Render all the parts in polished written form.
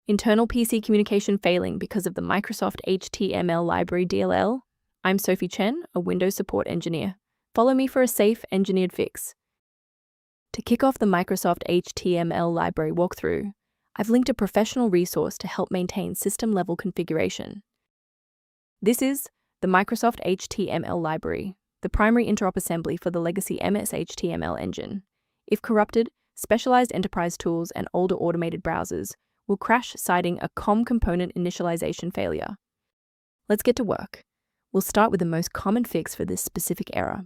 Internal PC communication failing because of the Microsoft HTML Library DLL? I'm Sophie Chen, a Windows support engineer. Follow me for a safe, engineered fix. To kick off the Microsoft HTML Library walkthrough, I've linked a professional resource to help maintain system-level configuration. This is the Microsoft HTML Library, the primary interop assembly for the legacy MSHTML engine. If corrupted, specialized enterprise tools and older automated browsers will crash, citing a COM component initialization failure. Let's get to work. We'll start with the most common fix for this specific error.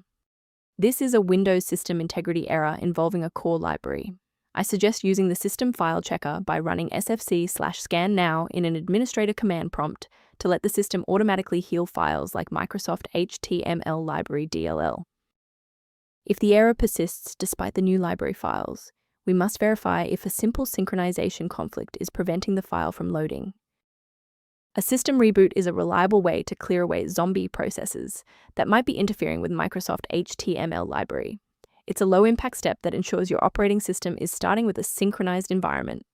This is a Windows system integrity error involving a core library. I suggest using the system file checker by running sfc/scan now in an administrator command prompt to let the system automatically heal files like Microsoft HTML Library DLL. If the error persists despite the new library files, we must verify if a simple synchronization conflict is preventing the file from loading. A system reboot is a reliable way to clear away zombie processes that might be interfering with Microsoft HTML Library. It's a low-impact step that ensures your operating system is starting with a synchronized environment.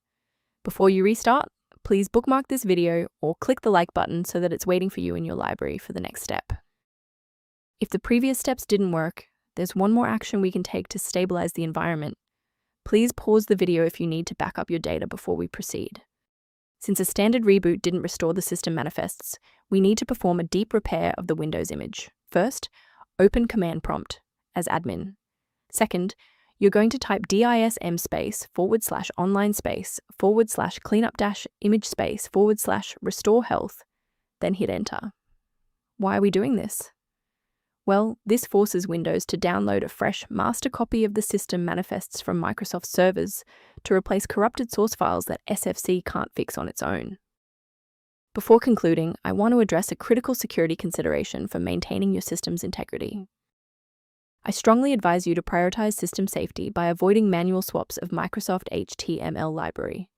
Before you restart, please bookmark this video or click the like button so that it's waiting for you in your library for the next step. If the previous steps didn't work, there's one more action we can take to stabilize the environment. Please pause the video if you need to back up your data before we proceed. Since a standard reboot didn't restore the system manifests, we need to perform a deep repair of the Windows image. First, open command prompt as admin. Second, you're going to type dism/online//cleanup-image//restore health, then hit enter. Why are we doing this? Well, this forces Windows to download a fresh master copy of the system manifests from Microsoft servers to replace corrupted source files that SFC can't fix on its own. Before concluding, I want to address a critical security consideration for maintaining your system's integrity. I strongly advise you to prioritize system safety by avoiding manual swaps of Microsoft HTML Library.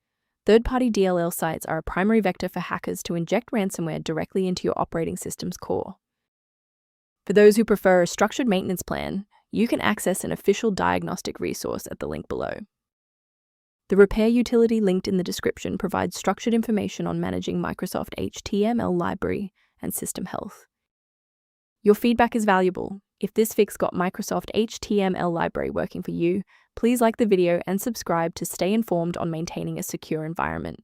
Third-party DLL sites are a primary vector for hackers to inject ransomware directly into your operating system's core. For those who prefer a structured maintenance plan, you can access an official diagnostic resource at the link below. The repair utility linked in the description provides structured information on managing Microsoft HTML Library and system health. Your feedback is valuable. If this fix got Microsoft HTML Library working for you, please like the video and subscribe to stay informed on maintaining a secure environment.